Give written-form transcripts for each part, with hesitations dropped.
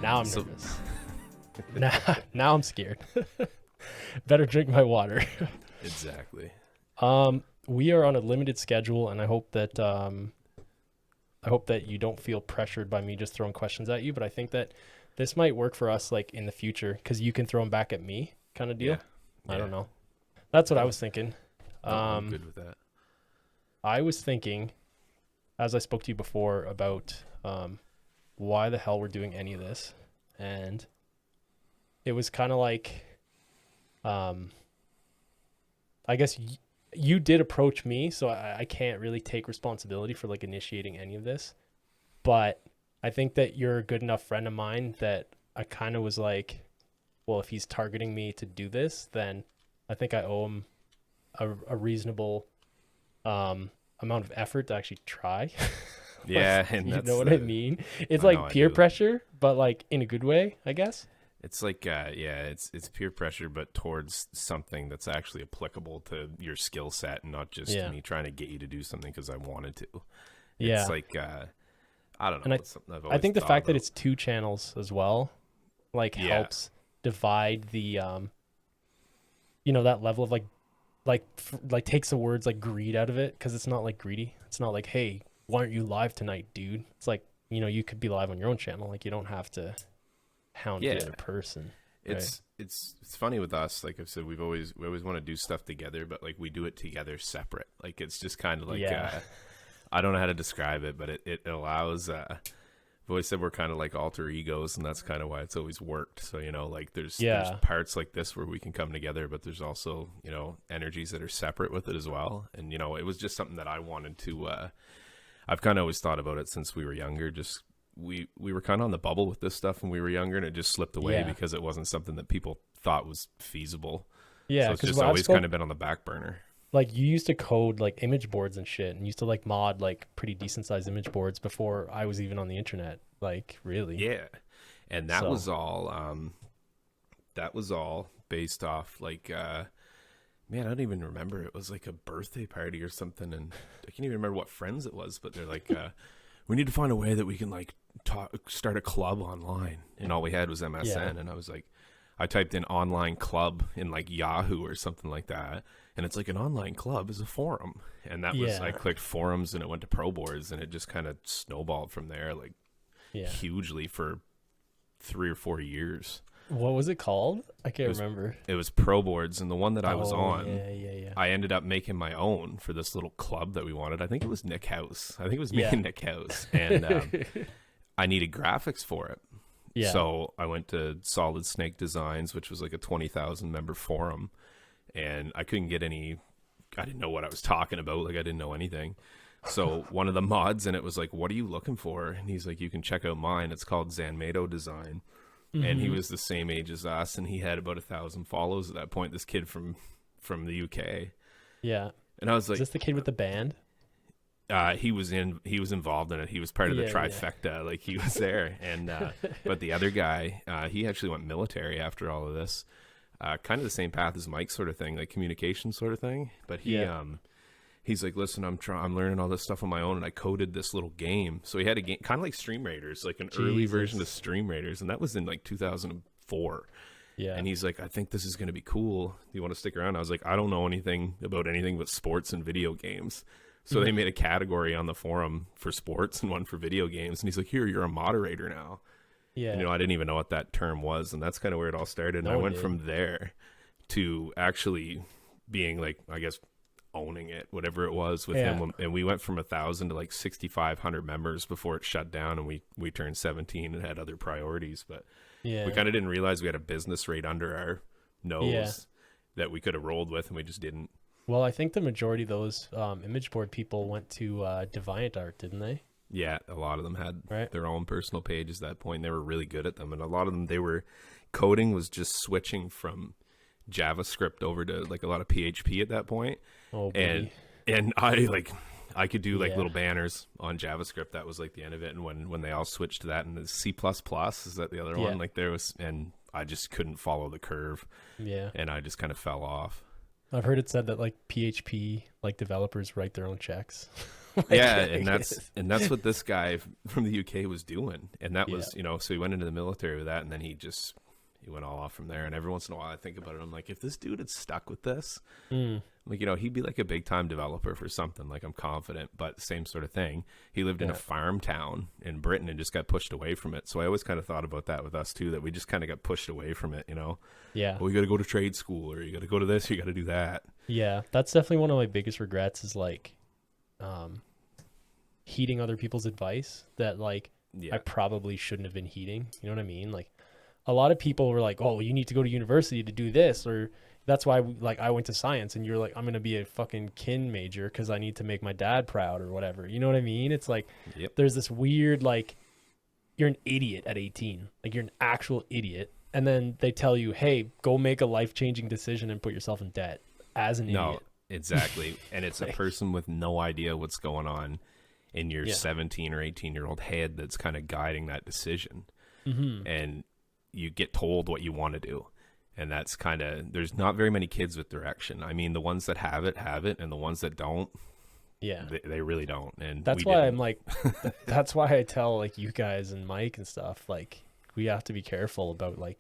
Now I'm So nervous. Now I'm scared. Better drink my water. exactly. We are on a limited schedule, and I hope that you don't feel pressured by me just throwing questions at you. But I think that this might work for us, like in the future, because you can throw them back at me, kind of deal. Yeah. I Yeah. don't know. That's what I No, was thinking. no, I'm good with that. I was thinking, as I spoke to you before, about why the hell we're doing any of this, and it was kind of like, I guess you did approach me, so I can't really take responsibility for like initiating any of this, but I think that you're a good enough friend of mine that I kind of was like, well, if he's targeting me to do this, then I think I owe him a reasonable amount of effort to actually try. Yeah, and You that's know what I mean? It's I know like I peer do. pressure, but like in a good way, I guess. It's like it's peer pressure, but towards something that's actually applicable to your skill set, and not just Yeah. me trying to get you to do something because I wanted to. It's Yeah. like I don't And know. It's something I've I always think the thought fact that about. it's two channels as well, like Yeah, helps divide the that level of like takes the words like greed out of it, because it's not like greedy. It's not like, hey, why aren't you live tonight, dude? It's like, you could be live on your own channel. Like, you don't have to hound the yeah. other person. Right? It's funny with us. Like I've said, we always want to do stuff together, but like we do it together separate. Like it's just kind of like Yeah. I don't know how to describe it, but it allows. I've always said we're kind of like alter egos, and that's kind of why it's always worked. So like there's Yeah. parts like this where we can come together, but there's also energies that are separate with it as well. And it was just something that I wanted to. I've kind of always thought about it since we were younger. Just we were kind of on the bubble with this stuff when we were younger, and it just slipped away Yeah. because it wasn't something that people thought was feasible. Yeah, So it's because just when always kind of been on the back burner. like you used to code like image boards and shit, and used to like mod like pretty decent sized image boards before I was even on the internet. Like, really? Yeah, and that So- was all. That was all based off like. Man, I don't even remember. It was like a birthday party or something, and I can't even remember what friends it was. But they're like, we need to find a way that we can like start a club online, and all we had was MSN. Yeah. And I was like, I typed in online club in like Yahoo or something like that, and it's like an online club is a forum, and that was Yeah. I clicked forums, and it went to pro boards, and it just kind of snowballed from there, like Yeah. hugely for 3 or 4 years. What was it called? I can't remember. It was pro boards, and the one that I was on. Yeah. I ended up making my own for this little club that we wanted. I think it was Nick House. I think it was me Yeah. and Nick House. And I needed graphics for it. Yeah. So I went to Solid Snake Designs, which was like a 20,000 member forum. And I couldn't get any, I didn't know what I was talking about. Like I didn't know anything. So one of the mods in it was like, what are you looking for? And he's like, you can check out mine. It's called Zanmato Design. And he was the same age as us, and he had about 1,000 follows at that point. This kid from the UK, Yeah. and I was Is like, this the kid with the band? he was involved in it. He was part of the Yeah, trifecta, like he was there. And but the other guy, he actually went military after all of this, kind of the same path as Mike, sort of thing, like communication sort of thing. But he he's like, listen, I'm learning all this stuff on my own, and I coded this little game. So he had a game kind of like Stream Raiders, like an early version of Stream Raiders, and that was in like 2004. Yeah. And he's like, I think this is going to be cool. Do you want to stick around? I was like, I don't know anything about anything but sports and video games. So they made a category on the forum for sports and one for video games. And he's like, here, you're a moderator now. Yeah. I didn't even know what that term was. And that's kind of where it all started. And No I one went did. from there to actually being like, I guess, owning it, whatever it was with Yeah. him. And we went from 1,000 to like 6,500 members before it shut down. And we turned 17 and had other priorities. But Yeah. we kind of didn't realize we had a business right under our nose Yeah. that we could have rolled with, and we just didn't. Well, I think the majority of those image board people went to Deviant Art, didn't they? Yeah, a lot of them had Right. their own personal pages at that point. They were really good at them, and a lot of them, coding was just switching from JavaScript over to like a lot of PHP at that point. Oh, and buddy. I could do like Yeah. little banners on JavaScript. That was like the end of it. And when they all switched to that, and the C++, is that the other Yeah. one? Like there was, and I just couldn't follow the curve, Yeah. and I just kind of fell off. I've heard it said that like PHP like developers write their own checks. Like, Yeah, it's- and that's what this guy from the UK was doing, and that Yeah. was, you know, so he went into the military with that, and then he went all off from there. And every once in a while, I think about it, I'm like, if this dude had stuck with this, like, you know, he'd be like a big time developer for something. Like, I'm confident, but same sort of thing. He lived in a farm town in Britain and just got pushed away from it. So I always kind of thought about that with us too, that we just kind of got pushed away from it, you know. Yeah. Well, you got to go to trade school, or you got to go to this, you got to do that. Yeah, that's definitely one of my biggest regrets is like heeding other people's advice that like Yeah. I probably shouldn't have been heeding. You know what I mean? Like a lot of people were like, "Oh, you need to go to university to do this," or that's why like I went to science, and you're like, "I'm gonna be a fucking kin major because I need to make my dad proud," or whatever. You know what I mean? It's like there's this weird like you're an idiot at 18, like you're an actual idiot, and then they tell you, "Hey, go make a life-changing decision and put yourself in debt." As an idiot. Exactly. And it's a person with no idea what's going on in your 17 or 18-year-old head that's kind of guiding that decision. And you get told what you want to do. And that's kind of, there's not very many kids with direction. I mean, the ones that have it, and the ones that don't, they really don't. And that's why I'm like, that's why I tell like you guys and Mike and stuff, like we have to be careful about like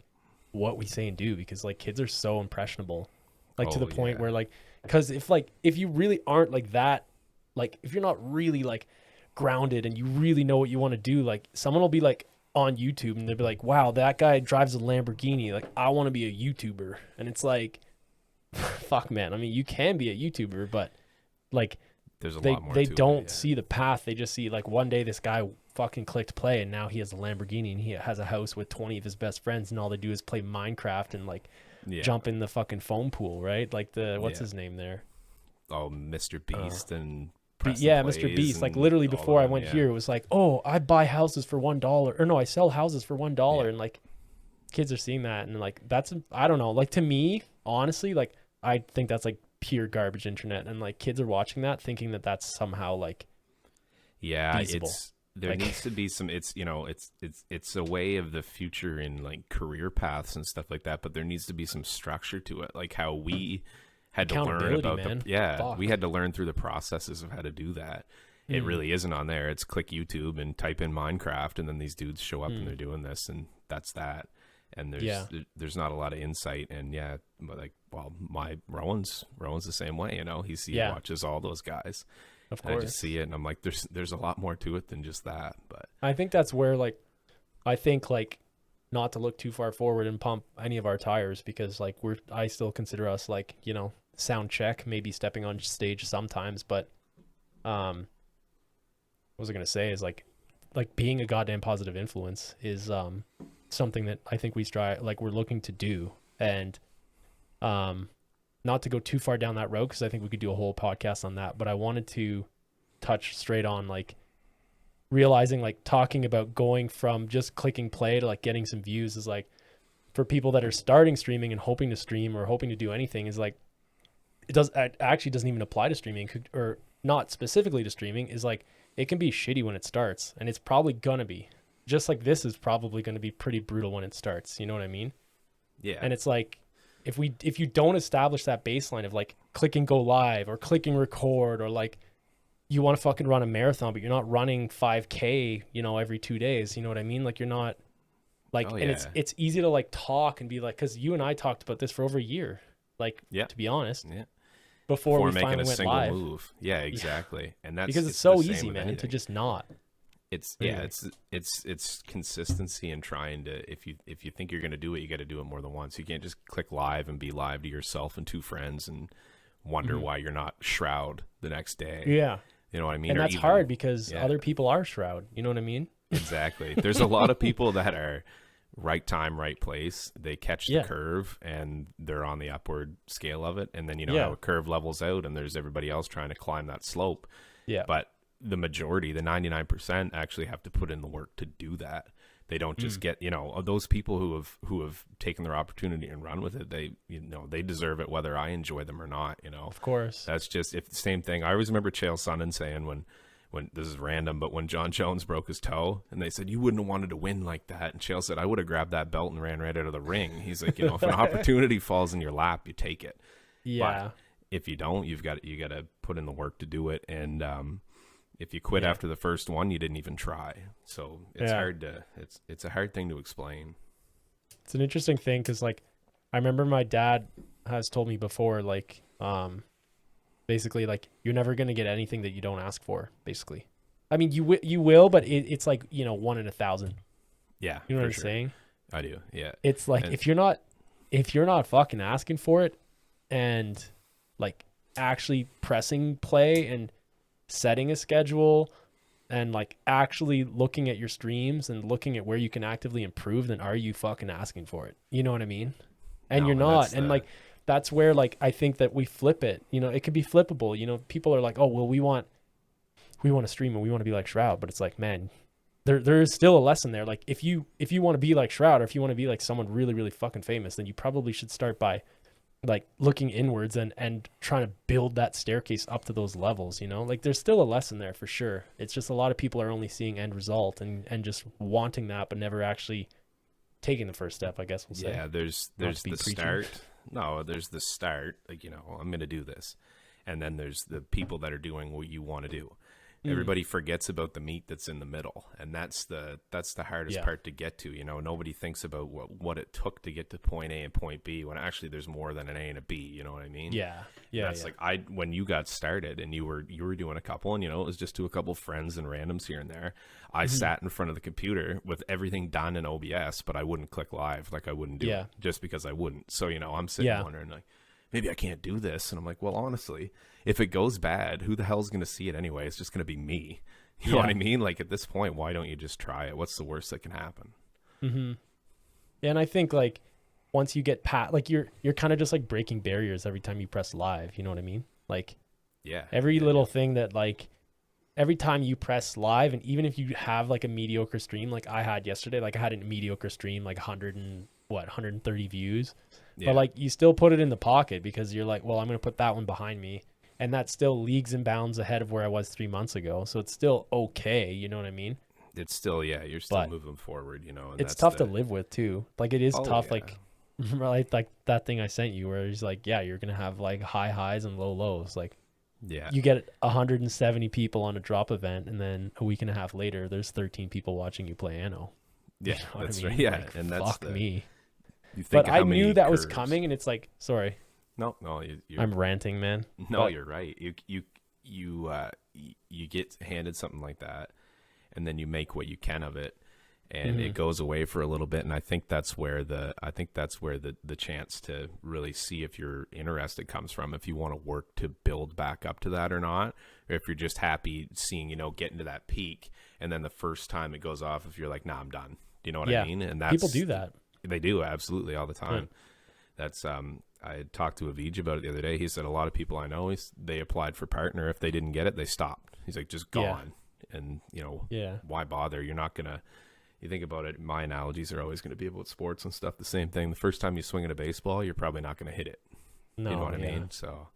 what we say and do, because like kids are so impressionable. Like to the point where like, because if you really aren't like that, like if you're not really like grounded and you really know what you want to do, like someone will be like on YouTube and they'll be like, wow, that guy drives a Lamborghini, like I want to be a YouTuber. And it's like, fuck man, I mean you can be a YouTuber, but like there's a lot more they to don't it, see the path. They just see like one day this guy fucking clicked play and now he has a Lamborghini and he has a house with 20 of his best friends and all they do is play Minecraft and like jump in the fucking foam pool, right? Like the what's his name there? Oh, Mr. Beast and Mr. Beast. Like literally before I went here, it was like, oh, I buy houses for $1, or no, I sell houses for $1, and like kids are seeing that, and like that's I don't know. Like to me, honestly, like I think that's like pure garbage internet, and like kids are watching that thinking that that's somehow like feasible. There needs to be some, it's, you know, it's a way of the future in like career paths and stuff like that, but there needs to be some structure to it, like how we had to learn about we had to learn through the processes of how to do that. It really isn't on there. It's click YouTube and type in Minecraft, and then these dudes show up and they're doing this, and that's that. And there's not a lot of insight, and but like, well, my Rowan's the same way, you know. He watches all those guys. Of course. I just see it and I'm like, there's a lot more to it than just that. But I think that's where like I think like not to look too far forward and pump any of our tires, because like I still consider us like, you know, sound check, maybe stepping on stage sometimes, but what was I gonna say is like being a goddamn positive influence is something that I think we strive, like we're looking to do. And not to go too far down that road, because I think we could do a whole podcast on that, but I wanted to touch straight on like realizing, like talking about going from just clicking play to like getting some views is like, for people that are starting streaming and hoping to stream or hoping to do anything, is like, it actually doesn't even apply to streaming, or not specifically to streaming, is like, it can be shitty when it starts, and it's probably gonna be just like this is probably going to be pretty brutal when it starts. You know what I mean? Yeah. And it's like, if you don't establish that baseline of like clicking go live or clicking record, or like you want to fucking run a marathon, but you're not running 5K, you know, every 2 days. You know what I mean? Like you're not like, it's easy to like talk and be like, cause you and I talked about this for over a year, like, to be honest, before we making finally a went single live. move. Yeah, exactly. And that's because it's so easy, man, to just not. It's it's consistency and trying to, if you think you're going to do it, you got to do it more than once. You can't just click live and be live to yourself and 2 friends and wonder why you're not Shroud the next day. Yeah. You know what I mean? And that's hard because other people are Shroud. You know what I mean? Exactly. There's a lot of people that are right time, right place. They catch the curve and they're on the upward scale of it. And then, you know, how a curve levels out and there's everybody else trying to climb that slope. Yeah. But the majority, the 99%, actually have to put in the work to do that. They don't just get, you know, of those people who have taken their opportunity and run with it. They deserve it, whether I enjoy them or not, you know. Of course. That's just the same thing. I always remember Chael Sonnen saying when this is random, but when John Jones broke his toe and they said, you wouldn't have wanted to win like that. And Chael said, I would have grabbed that belt and ran right out of the ring. He's like, you know, if an opportunity falls in your lap, you take it. Yeah. But if you don't, you got to put in the work to do it. And, if you quit Yeah. after the first one, you didn't even try. So it's Yeah. hard to it's a hard thing to explain. It's an interesting thing because like I remember my dad has told me before, like basically like you're never gonna get anything that you don't ask for. Basically, I mean you will, but it's like 1 in 1,000. Yeah, You know for what I'm sure. saying? I do. Yeah. It's like And- if you're not fucking asking for it and like actually pressing play and setting a schedule and like actually looking at your streams and looking at where you can actively improve, then are you fucking asking for it? You know what I mean? And No, you're and not. that's And the- like that's where like I think that we flip it. It could be flippable. People are like, "Oh, well, we want to stream and we want to be like Shroud," but it's like, man, there is still a lesson there. Like if you want to be like Shroud, or if you want to be like someone really, really fucking famous, then you probably should start by like looking inwards and trying to build that staircase up to those levels. Like there's still a lesson there for sure. It's just a lot of people are only seeing end result and just wanting that, but never actually taking the first step, I guess we'll say. Yeah, there's Not to be the preachy. start. No, there's the start. Like, I'm going to do this. And then there's the people that are doing what you want to do. Everybody forgets about the meat that's in the middle, and that's the hardest Yeah. part to get to. Nobody thinks about what it took to get to point A and point B, when actually there's more than an A and a B. You know what I mean? Yeah. That's like when you got started and you were doing a couple, and it was just to a couple friends and randoms here and there. I sat in front of the computer with everything done in OBS, but I wouldn't click live. Like I wouldn't do it just because I wouldn't. So I'm sitting wondering like, maybe I can't do this, and I'm like, well, honestly, if it goes bad, who the hell's going to see it anyway? It's just going to be me. You know what I mean? Like at this point, why don't you just try it? What's the worst that can happen? Mm-hmm. Yeah, and I think like once you get past, like you're kind of just like breaking barriers every time you press live. You know what I mean? Like every little thing that like every time you press live, and even if you have like a mediocre stream, like I had yesterday, like I had a mediocre stream, like 130 views, but like you still put it in the pocket because you're like, well, I'm gonna put that one behind me. And that's still leagues and bounds ahead of where I was 3 months ago. So it's still okay. You know what I mean? It's still, you're still moving forward, and it's tough to live with too. Like it is tough. Yeah. Like that thing I sent you where he's like, yeah, you're going to have like high highs and low lows. Like you get 170 people on a drop event. And then a week and a half later, there's 13 people watching you play Anno. Yeah, You know that's what I right. mean? Yeah. Like, And that's fuck me. You think But of how I many knew that was curves. coming, and it's like, sorry. No, you're, I'm ranting, man. No, But you're right. You get handed something like that, and then you make what you can of it, and it goes away for a little bit. And I think that's where the chance to really see if you're interested comes from. If you want to work to build back up to that or not, or if you're just happy seeing getting to that peak, and then the first time it goes off, if you're like, nah, I'm done. Do you know what I mean? And that's, people do that. They do, absolutely, all the time. That's I had talked to Avij about it the other day. He said a lot of people I know, they applied for partner. If they didn't get it, they stopped. He's like, just gone. And why bother? You're not gonna. You think about it. My analogies are always going to be about sports and stuff. The same thing. The first time you swing at a baseball, you're probably not going to hit it. No, you know what I mean? So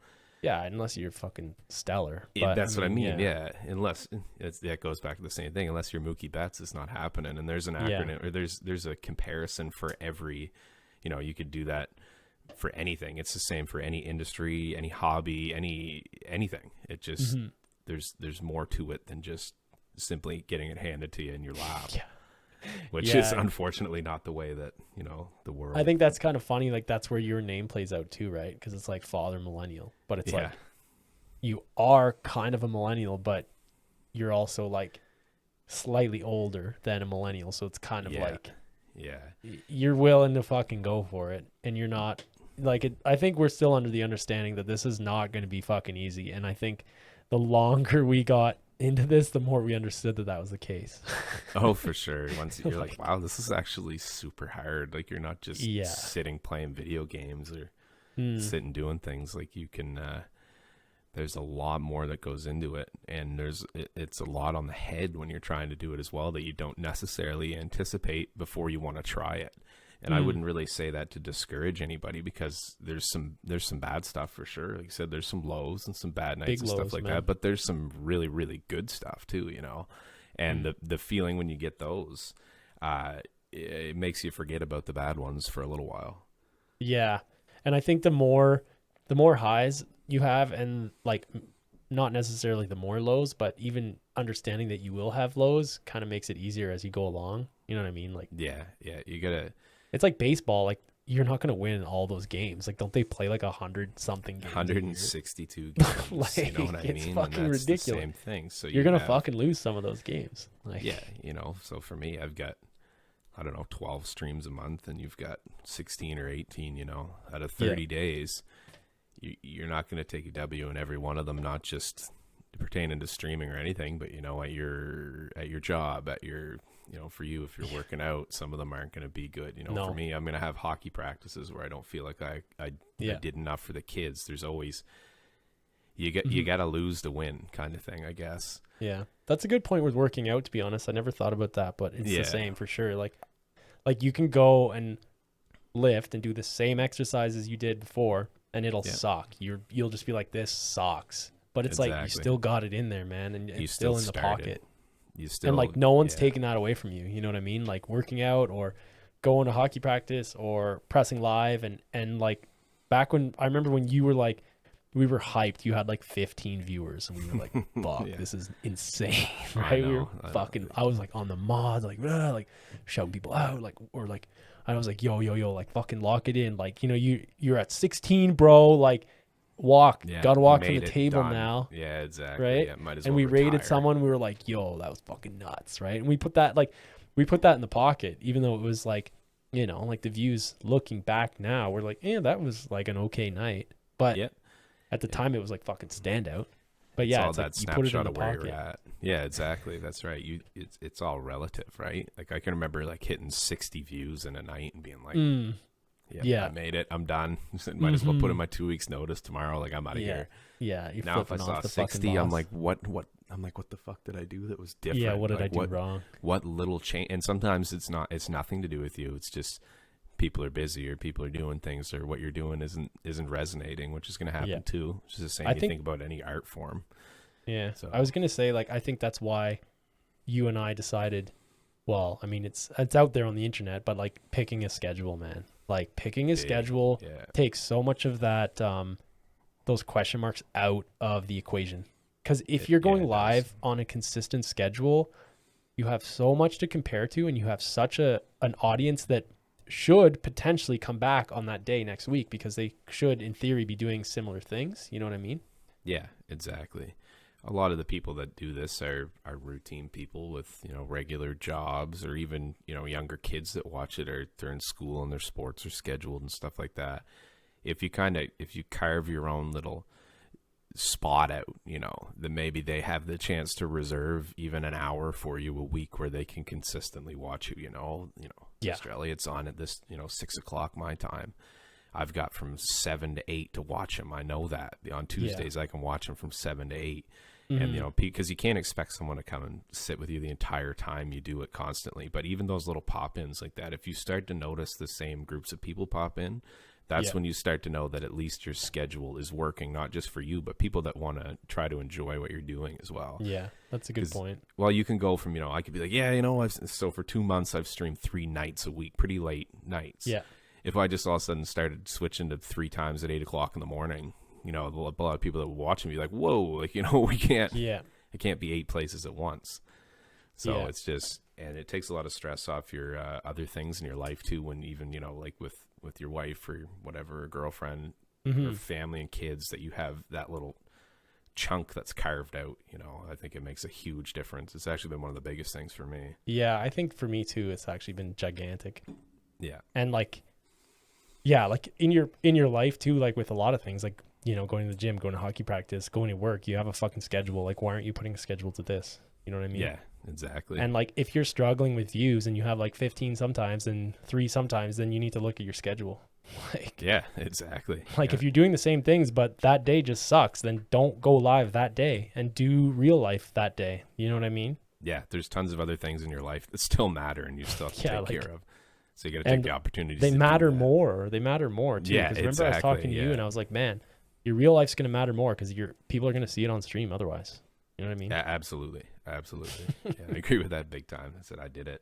unless you're fucking stellar. That's what I mean. Yeah, unless that goes back to the same thing. Unless you're Mookie Betts, it's not happening. And there's an acronym, or there's a comparison for every. You could do that for anything. It's the same for any industry, any hobby, anything. It just there's more to it than just simply getting it handed to you in your lap. Which is unfortunately not the way that the world. I think that's kind of funny. Like that's where your name plays out too, right? Because it's like FatherMillennial, but it's like you are kind of a millennial, but you're also like slightly older than a millennial. So it's kind of like you're willing to fucking go for it, and you're not like it. I think we're still under the understanding that this is not going to be fucking easy, and I think the longer we got into this, the more we understood that was the case. Oh, for sure. Once you're like, wow, this is actually super hard. Like you're not just sitting playing video games or sitting doing things. Like you can. There's a lot more that goes into it, and it's a lot on the head when you're trying to do it as well that you don't necessarily anticipate before you want to try it. And I wouldn't really say that to discourage anybody, because there's some bad stuff for sure. Like you said, there's some lows and some bad nights and stuff like that, but there's some really, really good stuff too, and the feeling when you get those, it makes you forget about the bad ones for a little while. Yeah. And I think the more highs you have, and like not necessarily the more lows, but even understanding that you will have lows kind of makes it easier as you go along. You know what I mean? Like, Yeah, you gotta it's like baseball. Like, you're not going to win all those games. Like, don't they play like 100 something games? 162 games. Like, You know what I it's mean? fucking And that's ridiculous. the same thing. So You're going to fucking lose some of those games. Like, yeah, you know. So for me, I've got, I don't know, 12 streams a month, and you've got 16 or 18. You know, out of 30 days, you're not going to take a W in every one of them. Not just pertaining to streaming or anything, but you know, at your job, at your, you know, for you, if you're working out, some of them aren't going to be good. You know, for me, I'm going to have hockey practices where I don't feel like I did enough for the kids. There's always, you got to lose to win kind of thing, I guess. Yeah. That's a good point with working out, to be honest. I never thought about that, but it's the same for sure. Like you can go and lift and do the same exercises you did before and it'll suck. You'll just be like, this sucks. But it's like, you still got it in there, man. And it's still in the pocket. And like, no one's taking that away from you. You know what I mean? Like, working out or going to hockey practice or pressing live. And like, back when I remember when you were like, we were hyped, you had like 15 viewers and we were like, fuck, this is insane. Right? I was like on the mod, like shouting people out, like, or like, I was like, yo, like fucking lock it in. Like, you know, you're at 16, bro. Like, gotta walk from the table now. Yeah, exactly. Right. Yeah, might as and well we retire. rated someone, we were like, yo, that was fucking nuts. Right. And we put that in the pocket, even though it was like, you know, like the views looking back now, we're like, yeah, that was like an okay night. But at the time it was like fucking standout. But yeah, it's all that like, you put it in snapshot the of where pocket. you're at. Yeah, exactly. That's right. It's all relative, right? Like, I can remember like hitting 60 views in a night and being like, I made it. I'm done. Might as well put in my 2 weeks notice tomorrow. Like, I'm out of here. Yeah. You're now if I saw 60, I'm like, what? I'm like, what the fuck did I do that was different? Yeah, what did like, I do wrong? What little change? And sometimes it's nothing to do with you. It's just people are busy or people are doing things or what you're doing isn't resonating, which is going to happen too. Which is the same you think about any art form. Yeah. So I was going to say, like, I think that's why you and I decided, well, I mean, it's out there on the internet, but like picking a schedule, man. Like, picking a schedule takes so much of that, those question marks out of the equation. Because if you're going live on a consistent schedule, you have so much to compare to, and you have such an audience that should potentially come back on that day next week because they should, in theory, be doing similar things. You know what I mean? Yeah, exactly. A lot of the people that do this are routine people with, you know, regular jobs, or even, you know, younger kids that watch it, or they're in school and their sports are scheduled and stuff like that. If you carve your own little spot out, you know, then maybe they have the chance to reserve even an hour for you a week where they can consistently watch you. Australia, it's on at this, 6 o'clock my time. I've got from 7 to 8 to watch them. I know that on Tuesdays I can watch them from 7 to 8. And, because you can't expect someone to come and sit with you the entire time you do it constantly. But even those little pop-ins like that, if you start to notice the same groups of people pop in, that's when you start to know that at least your schedule is working, not just for you, but people that want to try to enjoy what you're doing as well. Yeah, that's a good point. Well, you can go from, I could be like, so for 2 months I've streamed 3 nights a week, pretty late nights. Yeah. If I just all of a sudden started switching to 3 times at 8 o'clock in the morning, a lot of people that will watch me be like, whoa, like, we can't, it can't be 8 places at once. So it's just, and it takes a lot of stress off your other things in your life too, when even, like with your wife or whatever, or girlfriend or family and kids, that you have that little chunk that's carved out. I think it makes a huge difference. It's actually been one of the biggest things for me. Yeah, I think for me too, it's actually been gigantic. Yeah. And like in your life too, like with a lot of things, like, going to the gym, going to hockey practice, going to work, you have a fucking schedule. Like, why aren't you putting a schedule to this? You know what I mean? Yeah, exactly. And like, if you're struggling with views and you have like 15 sometimes and 3 sometimes, then you need to look at your schedule. Like, yeah, exactly. Like, if you're doing the same things, but that day just sucks, then don't go live that day and do real life that day. You know what I mean? Yeah, there's tons of other things in your life that still matter and you still have to take care of. So you got to take the opportunities. They matter more. They matter more too. Yeah, remember I was talking to you and I was like, man, your real life's going to matter more because people are going to see it on stream otherwise. You know what I mean? Yeah, absolutely. Yeah, I agree with that big time. I said I did it.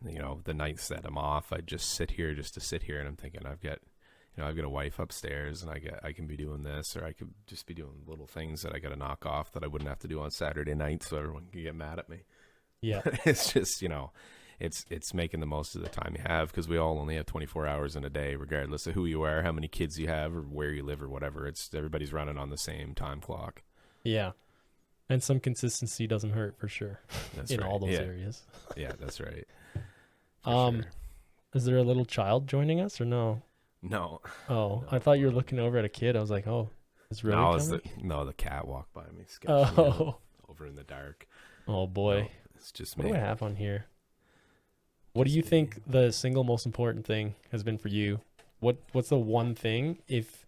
The nights that I'm off, I just sit here and I'm thinking I've got, you know, I've got a wife upstairs, and I can be doing this, or I could just be doing little things that I got to knock off that I wouldn't have to do on Saturday night, so everyone can get mad at me. Yeah. It's just, you know, it's making the most of the time you have, because we all only have 24 hours in a day, regardless of who you are, how many kids you have, or where you live, or whatever. It's everybody's running on the same time clock. Yeah. And some consistency doesn't hurt, for sure. That's in right. all those areas. Yeah, that's right. Sure. Is there a little child joining us or no? No. Oh, no. I thought you were looking over at a kid. I was like, oh, is really coming? The cat walked by me. Over in the dark. Oh boy. No, it's just me. What do I have on here? What do you think the single most important thing has been for you? What's the one thing, if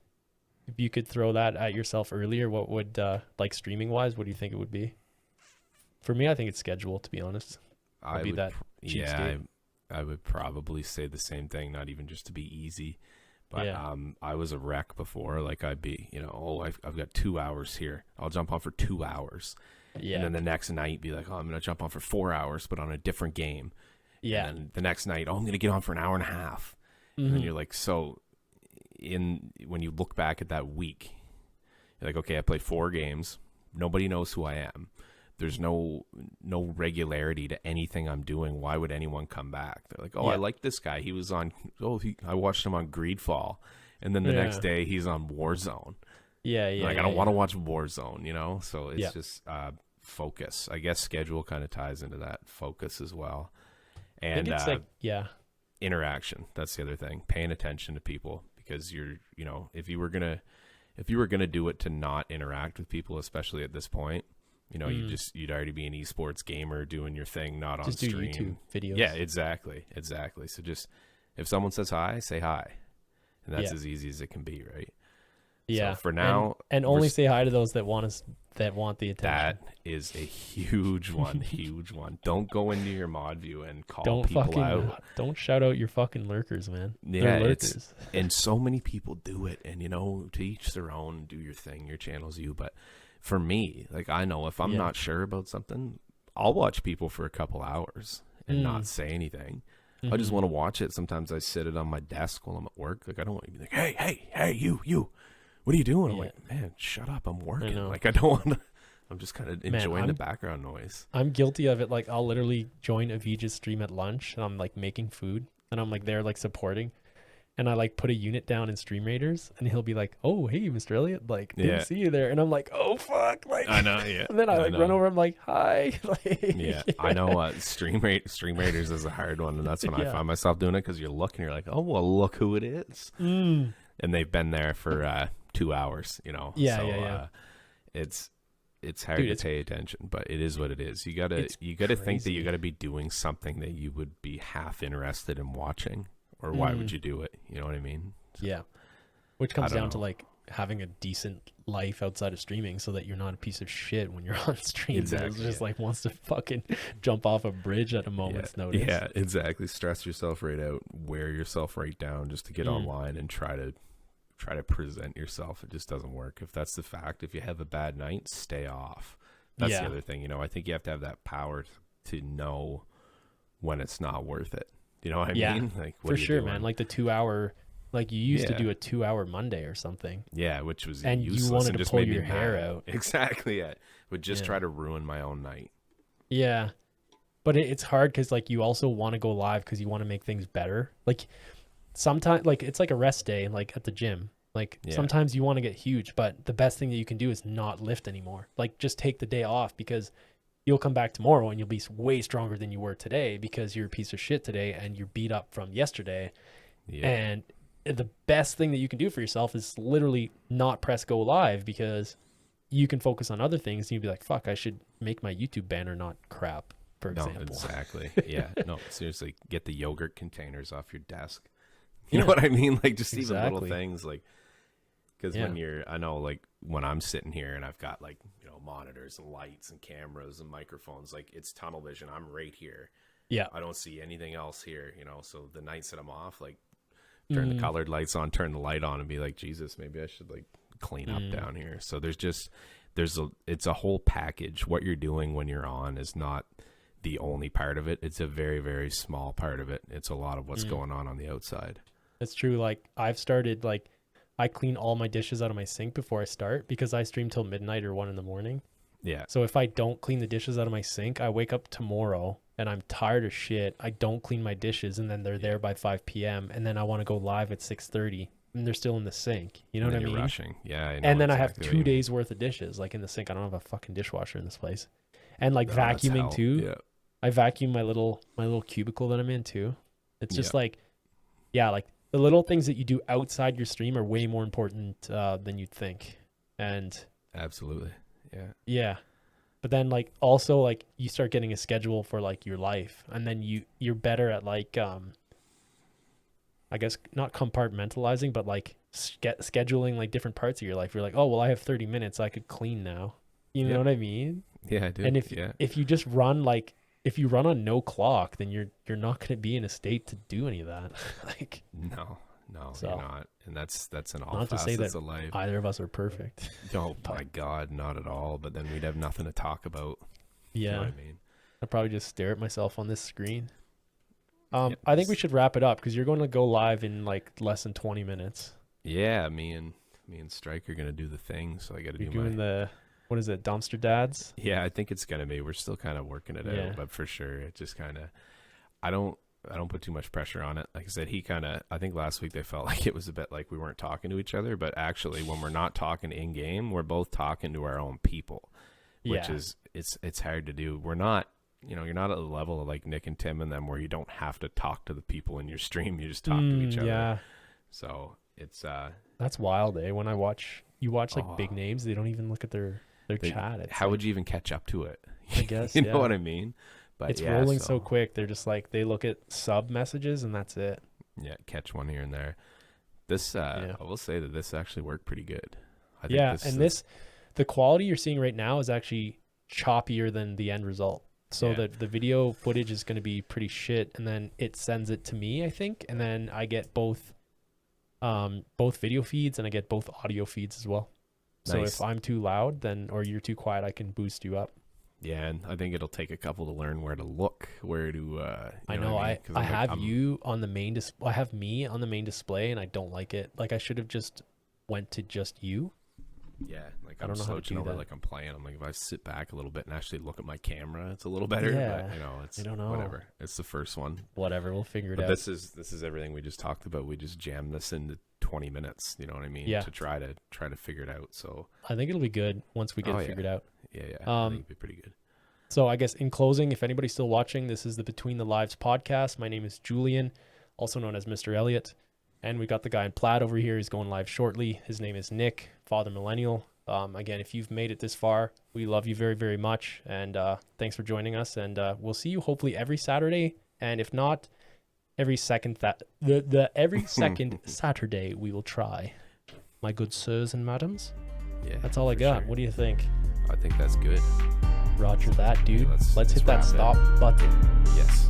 you could throw that at yourself earlier, what would, like streaming wise, what do you think it would be? For me, I think it's schedule, to be honest. I would probably say the same thing, not even just to be easy. But I was a wreck before. Like I'd be, you know, I've got 2 hours here. I'll jump on for 2 hours. Yeah. And then the next night be like, oh, I'm going to jump on for 4 hours, but on a different game. Yeah. And then the next night, oh, I'm going to get on for an hour and a half. Mm-hmm. And you're like, so when you look back at that week, you're like, okay, I played 4 games. Nobody knows who I am. There's no regularity to anything I'm doing. Why would anyone come back? They're like, oh, I like this guy. He was on, I watched him on Greedfall. And then the next day he's on Warzone. Yeah. Like, I don't want to watch Warzone, you know? So it's just focus. I guess schedule kind of ties into that, focus as well. And interaction. That's the other thing. Paying attention to people, because you know, if you were gonna do it to not interact with people, especially at this point, you know, you'd already be an esports gamer doing your thing, not on stream. Just do YouTube videos. Yeah, exactly. So just, if someone says hi, say hi, and that's as easy as it can be, right? Yeah. So for now, and only say hi to those that want the attention. That is a huge one. Huge one. Don't go into your mod view and call people out. Don't shout out your fucking lurkers, man. Yeah, they're lurkers. And so many people do it, and you know, to each their own. Do your thing. Your channel's you. But for me, like, I know if I'm not sure about something, I'll watch people for a couple hours and not say anything. I just want to watch it. Sometimes I sit it on my desk while I'm at work. Like, I don't want to be like, hey, you. What are you doing? I'm like, man, shut up. I'm working. Like, I don't want to. I'm just kind of enjoying the background noise. I'm guilty of it. Like, I'll literally join Avij's stream at lunch, and I'm like making food, and I'm like there like supporting, and I like put a unit down in Stream Raiders, and he'll be like, "Oh, hey, Mr. Elliott, like, didn't see you there," and I'm like, "Oh fuck!" Like, I know, yeah. And then I like run over. I'm like, "Hi." Like, yeah, I know. Stream Raiders is a hard one, and that's when I find myself doing it, because you're looking, you're like, "Oh, well, look who it is," and they've been there for 2 hours, you know. It's hard to pay attention, but it is what it is. You gotta think that you gotta be doing something that you would be half interested in watching, or why would you do it? You know what I mean? So, yeah. Which comes down to like having a decent life outside of streaming, so that you're not a piece of shit when you're on stream. Exactly. It's just like wants to fucking jump off a bridge at a moment's notice. Yeah, exactly. Stress yourself right out, wear yourself right down just to get online and try to present yourself. It just doesn't work. If that's the fact, if you have a bad night, stay off. That's the other thing. You know, I think you have to have that power to know when it's not worth it. You know what I mean? Like, what for sure, man. Like the 2 hour, like you used to do a 2 hour Monday or something. Yeah, which was and useless, you wanted and to just pull made your me hair mad. out. Exactly. Yeah, would just try to ruin my own night. Yeah, but it's hard because like you also want to go live because you want to make things better. Like sometimes, like it's like a rest day, like at the gym. Like sometimes you want to get huge, but the best thing that you can do is not lift anymore. Like just take the day off, because you'll come back tomorrow and you'll be way stronger than you were today, because you're a piece of shit today and you're beat up from yesterday. Yeah. And the best thing that you can do for yourself is literally not press go live, because you can focus on other things and you'll be like, fuck, I should make my YouTube banner not crap, for example. Exactly. Yeah. No, seriously, get the yogurt containers off your desk. You know what I mean? Like just even little things, like, because I know, like when I'm sitting here and I've got like, you know, monitors and lights and cameras and microphones, like it's tunnel vision. I'm right here. Yeah. I don't see anything else here, you know? So the nights that I'm off, like turn the colored lights on, turn the light on and be like, Jesus, maybe I should like clean up down here. So it's a whole package. What you're doing when you're on is not the only part of it. It's a very, very small part of it. It's a lot of what's going on the outside. It's true. Like I've started like I clean all my dishes out of my sink before I start because I stream till midnight or 1 a.m. Yeah. So if I don't clean the dishes out of my sink, I wake up tomorrow and I'm tired as shit. I don't clean my dishes and then they're there by 5 p.m. and then I want to go live at 6:30 and they're still in the sink. You know what I mean? Rushing. Yeah. I know and then exactly I have 2 days worth of dishes like in the sink. I don't have a fucking dishwasher in this place. And like vacuuming too. Yeah. I vacuum my little cubicle that I'm in too. It's just like, yeah, like the little things that you do outside your stream are way more important than you'd think. And absolutely. Yeah. Yeah. But then like also like you start getting a schedule for like your life and then you're better at like I guess not compartmentalizing but like scheduling like different parts of your life. You're like, oh well, I have 30 minutes, I could clean now. You know what I mean? Yeah, I do. And if you just run like if you run on no clock, then you're not going to be in a state to do any of that. Like no, you're not. And that's in all not to say facets that of life. either of us are perfect. Oh my God, not at all. But then we'd have nothing to talk about. Yeah. You know what I mean? I'd probably just stare at myself on this screen. I think we should wrap it up because you're going to go live in like less than 20 minutes. Yeah, me and Strike are gonna do the thing, so I got to do doing the what is it, Dumpster Dads? Yeah, I think it's gonna be. We're still kind of working it out, but for sure, it just kind of. I don't put too much pressure on it. Like I said, I think last week they felt like it was a bit like we weren't talking to each other, but actually, when we're not talking in game, we're both talking to our own people, which is it's hard to do. We're not. You're not at the level of like Nick and Tim and them where you don't have to talk to the people in your stream. You just talk to each other. Yeah. So it's that's wild, eh? When you watch like big names, they don't even look at their chat. How like, would you even catch up to it? I guess you know what I mean. But it's rolling so quick. They're just like they look at sub messages and that's it. Yeah, catch one here and there. This I will say that this actually worked pretty good. I think this the quality you're seeing right now is actually choppier than the end result. So the video footage is going to be pretty shit, and then it sends it to me, I think, and then I get both video feeds and I get both audio feeds as well. Nice. So if I'm too loud, or you're too quiet, I can boost you up. Yeah, and I think it'll take a couple to learn where to look, where to. I know. I have you on the main display. I have me on the main display, and I don't like it. Like I should have just went to just you. Yeah, like I'm slouching over like I'm playing. I'm like, if I sit back a little bit and actually look at my camera, it's a little better. Yeah, but it's I don't know. Whatever. It's the first one. Whatever, we'll figure it out. This is everything we just talked about. We just jammed this into 20 minutes. You know what I mean? Yeah. To try to figure it out. So I think it'll be good once we get it figured out. Yeah. I think it'll be pretty good. So I guess in closing, if anybody's still watching, this is the Between the Lives podcast. My name is Julian, also known as Mr. Elliott, and we got the guy in plaid over here. He's going live shortly. His name is Nick, FatherMillennial. Again, if you've made it this far, we love you very, very much. And thanks for joining us. And we'll see you hopefully every Saturday. And if not, every second every second Saturday we will try. My good sirs and madams. Yeah. That's all I got. Sure. What do you think? I think that's good. Roger that, dude. Yeah, let's hit that stop button. Yes.